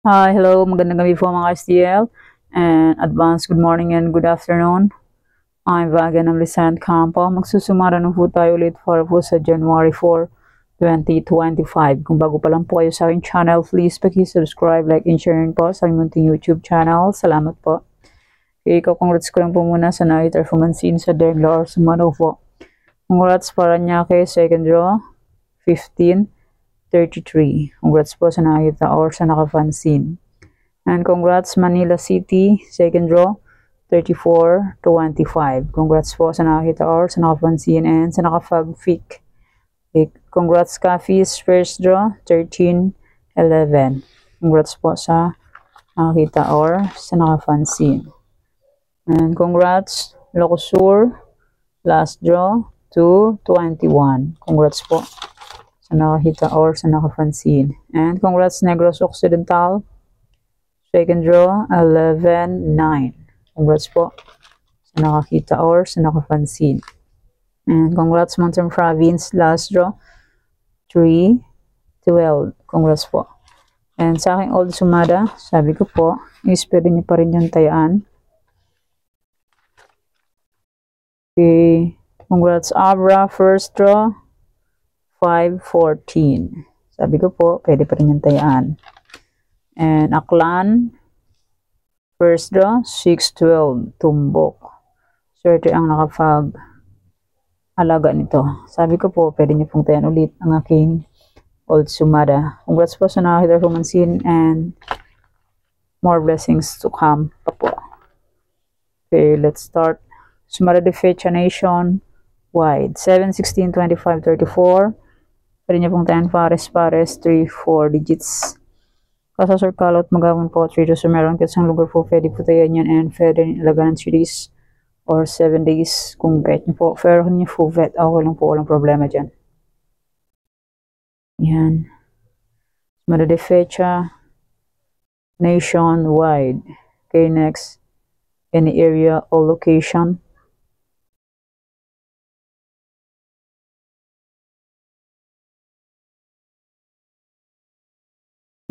Hi, hello, magandang gabi po mga STL and advance good morning and good afternoon. I'm Vagan ng Lisan Campo. Magsusumara na po tayo ulit para po sa January 4, 2025. Kung bago pa lang po kayo sa aking channel, please paki-subscribe, like, and share po sa aking munting YouTube channel. Salamat po. Okay, congrats ko lang po muna sa nakita Fumansin sa Degla or Sumano po. Congrats Paranaque, second draw, 15-33. Congrats po sa nakita or sa nakapansin. And congrats Manila City, second draw, 34-25. Congrats po sa nakakita or sa nakapansin and sa nakapag-fic. Okay. Congrats Cafis, first draw, 13-11. Congrats po sa nakakita or sa nakapansin. And congrats Locosur, last draw, 2-21. Congrats po sa nakakita or sa nakapansin. And congrats Negros Occidental, second draw, 11-9. Congrats po sa nakakita or sa nakapansin. And congrats Mountain Province, last draw, 3-12. Congrats po. And sa aking old sumada, sabi ko po, is pwede niyo pa rin yung tayaan. Okay. Congrats Abra, first draw, 5-14. Sabi ko po, pwede pa rin yung tayaan. And Aklan, first draw, 6-12, tumbok. Swerte ang nakapag-alaga nito. Sabi ko po, pwede niyo pong tayan ulit ang aking old sumada. Congrats po sa nakakita Fumansin and more blessings to come pa po. Okay, let's start. Sumada de Fecha Nation, wide, 7-16-25-34. Pwede niyo pong tayan pares, 3-4 digits. Kasa circle out magawin po 3 so meron kasi ang lugar po pwede po tayo yan and pwede ilaga ng 3 days or 7 days kung bet nyo po. Pero kung nyo po vet, okay lang po, walang problema dyan. Yan. Sumada de Fecha nationwide. Okay, next. Any area or location.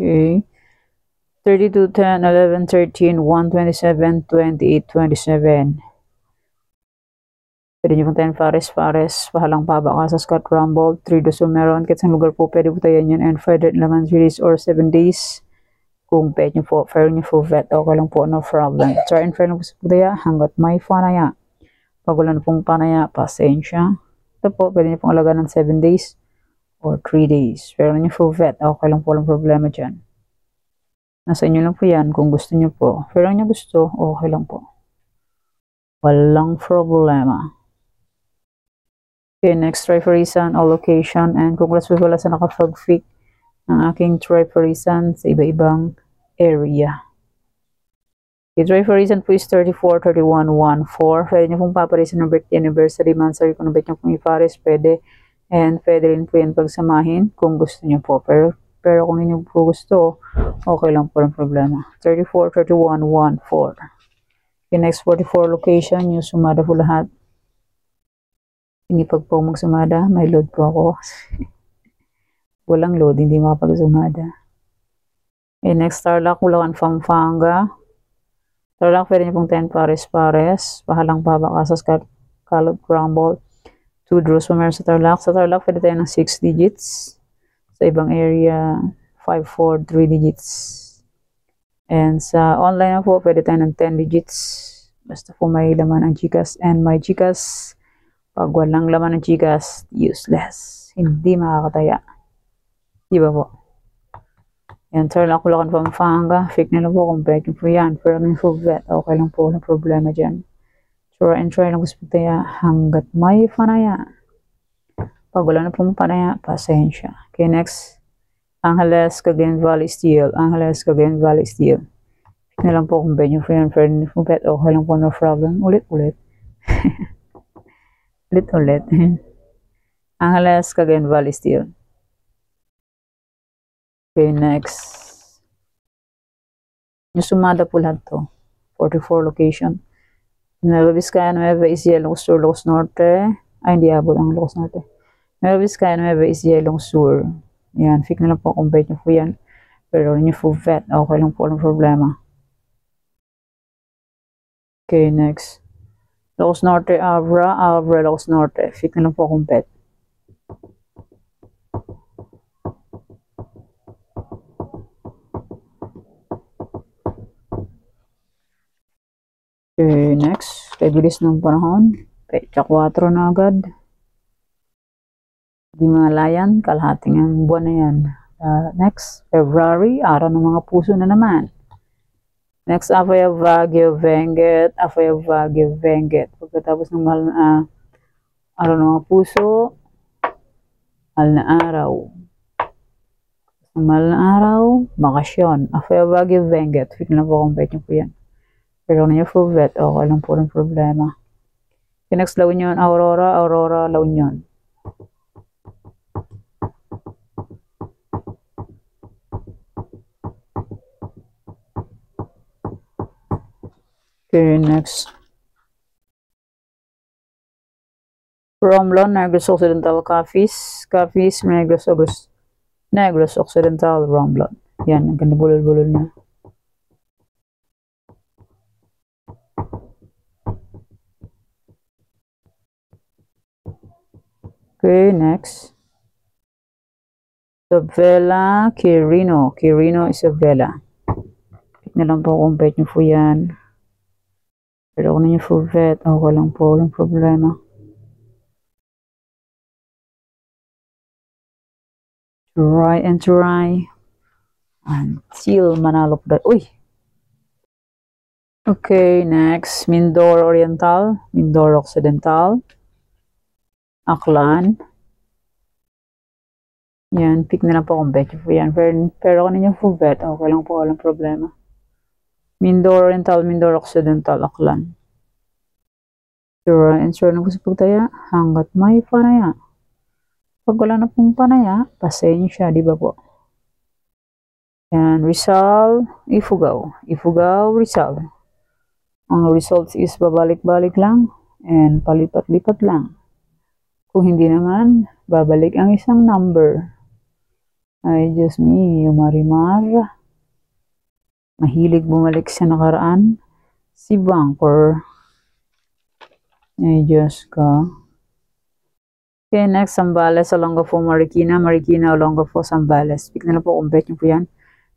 Okay. 32, 10, 11, 13, 1, 27, 28, 27. Pwede nyo puntahan pares, pahalang paba ka sa Scott Rumble, 3 doso meron, kahit sa lugar po pwede puntahan yan, and further naman 3 days or 7 days. Kung pet nyo po, fair nyo po vet, okay lang po, no problem. Try and fair lang po sa putaya, hanggat may panaya. Pag wala na pong panaya, pasensya. Ito po, pwede nyo pong alaga ng 7 days or 3 days. Fair nyo po vet, okay lang po, walang problema dyan. Nasa inyo lang po yan kung gusto nyo po. Pero nyo gusto, okay lang po. Walang problema. Okay, next try for reason, all location. And congrats po pala sa nakapag-fic ng aking try for reason sa iba-ibang area. Okay, try for reason po is 34, 31, 1, 4. Pwede nyo pong paparisan ng birthday, anniversary, monthsary. Kung bet nyo pong iparis, pwede. And pwede rin po yan pagsamahin kung gusto nyo po. Pero kung hindi po gusto, okay lang po ang problema. 34, 31, 1, 4. Okay, next 44 location, yung sumada po lahat. Hindi pag po magsumada, may load po ako. Walang load, hindi makapagsumada. Okay, next Tarlac, Bulacan, Pampanga. Tarlac, pwede niyo pong 10 pares. Pahalang paba ka sa Scallop Crumble. 2 draws po meron sa Tarlac. Sa Tarlac, pwede tayo ng 6 digits. Sa ibang area, 5, 4, 3 digits. And sa online na po, pwede tayo ng 10 digits. Basta po may laman ang GCash and my GCash. Pag walang laman ng GCash, useless. Hindi makakataya. Diba po? Yan, Tarlac, Bulacan, Pampanga. Fake nila po kung bet nyo po yan. Pero kung po bet, okay lang po. Walang problema dyan. Try and try lang gusto tayo hanggat may panaya. Pag wala na pong panaya, pasensya. Okay, next. Angeles, Cagayan Valley Steel. Angeles, Cagayan Valley Steel. Fake na lang po kung bet nyo po yan. Pero kung po bet, okay lang po. No problem. Ulit. ulit. Angeles, Cagayan Valley Steel. Okay, next. Yung sumada po lahat to. 44 location. Nueva Vizcaya, Nueva Ecija, Ilocos Sur, Ilocos Norte. Ay, hindi abot ang Ilocos Norte. Nueva Vizcaya, Nueva Ecija, Ilocos Sur. Yan, fake na lang po kung bet nyo po yan. Pero yung full vet, okay lang po, walang problema. Okay, next. Locos Norte, Abra, Locos Norte. Fit na lang po akong pet. Okay, next. Kay bilis ng panahon. Petsa 4 na agad. Di malayan, kalahating ang buwan na yan. Next, February, araw ng mga puso na naman. Next, Afaya Baguio Benguet, Afaya Baguio Benguet. Pagkatapos ng araw ng mga puso, mahal na araw. Mahal na araw, bakasyon. Afaya Baguio Benguet. Fit na po kung bet nyo po yan. Pero kung ninyo full vet, okay lang po ng problema. Okay, next, La Union, Aurora, La Union. Okay, next. Romblon, Negros Occidental, Capiz, Negros Occidental, Romblon. Yan, ang ganda bulol-bulol niya. Okay, next. Isabela, Quirino, Isabela. Pick na lang po kung bet nyo po yan. Pero kung nyo full vet, okay lang po, walang problema. Try and try until manalo po. Uy! Okay, next. Mindoro Oriental, Mindoro Occidental, Aklan. Yan, pick na lang po kung bet nyo po yan. Pero kung nyo full vet, okay lang po, walang problema. Mindoro Oriental, Mindoro Occidental, Aklan. Sure and sure na po sa pagtaya hanggat may panaya. Pag wala na pong panaya, pasensya, di ba po? Yan, Rizal, Ifugao, Rizal. Ang results is babalik-balik lang and palipat-lipat lang. Kung hindi naman, babalik ang isang number. Ay, Diyos me, Marimar. Mahilig bumalik sa nakaraan. Si Bangkor. Ay, Diyos ka. Okay, next, Zambales, Olongapo, Marikina, Olongapo, Zambales. Pick na lang po kung bet nyo po yan.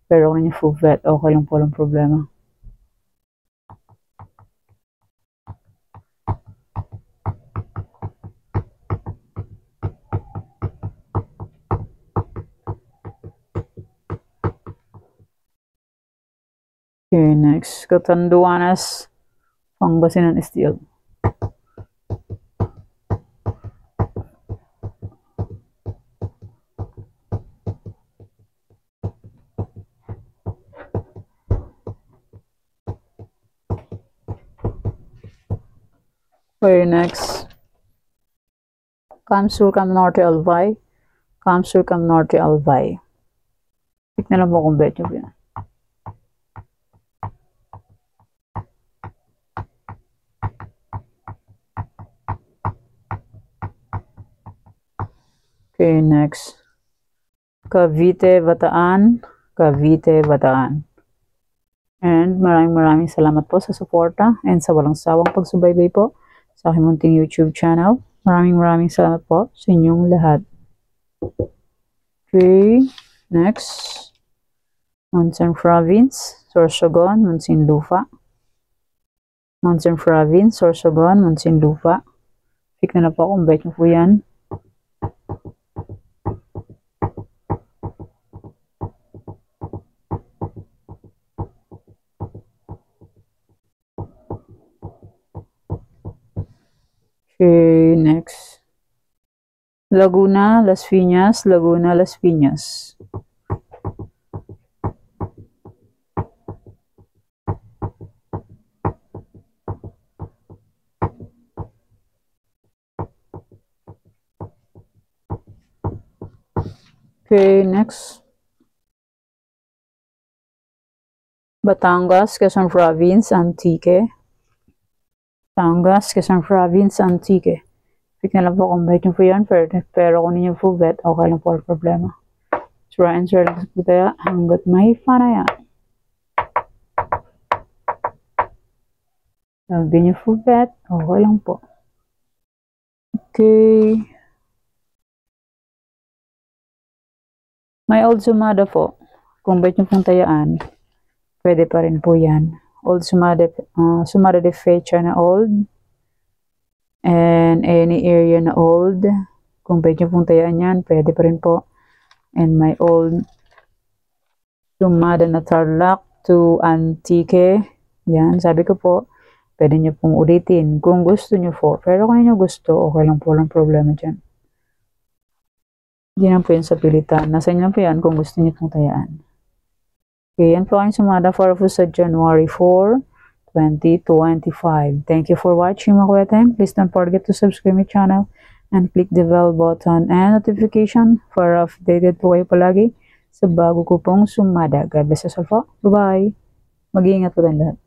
Pero kung nyo full bet, okay lang po, walang problema. Okay, next, Catanduanes, Pangasinan Steel. Okay, next. Camp Norte, Albay. Camp Norte, Albay. Pick na lang po kung bet nyo po yan. Okay, next. Cavite, Bataan. And maraming salamat po sa suporta and sa walang sawang pagsubaybay po sa aking munting YouTube channel. Maraming salamat po sa inyong lahat. Okay, next. Monson Province, Sorsogon, Muntinlupa. Monson Province, Sorsogon, Muntinlupa. Pick na po kung bet nyo po yan. Okay, next. Laguna, Las Piñas. Okay, next. Batangas, Quezon Province, Antique. Pick na lang po kung bet nyo po yan. Pero kung ninyo full bet, okay lang po ang problema. Try and try lang po tayo hanggat may panaya. Sabi niyo po bet, okay lang po. Okay. May old sumada po. Kung bet niyo pong tayaan, pwede pa rin po yan. Old sumada de fecha na old. And any area na old. Kung bet niyo pong tayaan yan, pwede pa rin po. And may old sumada na Tarlac to Antique. Yan, sabi ko po, pwede niyo pong ulitin kung gusto niyo po. Pero kung niyo gusto, okay lang po, walang problema dyan. Hindi lang po yun sa pilitan. Nasa inyo lang po yan kung gusto niyo pong tayaan. Okay, yan po ang sumada for sa January 4, 2025. Thank you for watching mga kuya. Please don't forget to subscribe my channel and click the bell button and notification para updated po kayo palagi sa bago ko pong sumada. God bless us all po. Bye-bye. Mag-iingat po tayong lahat.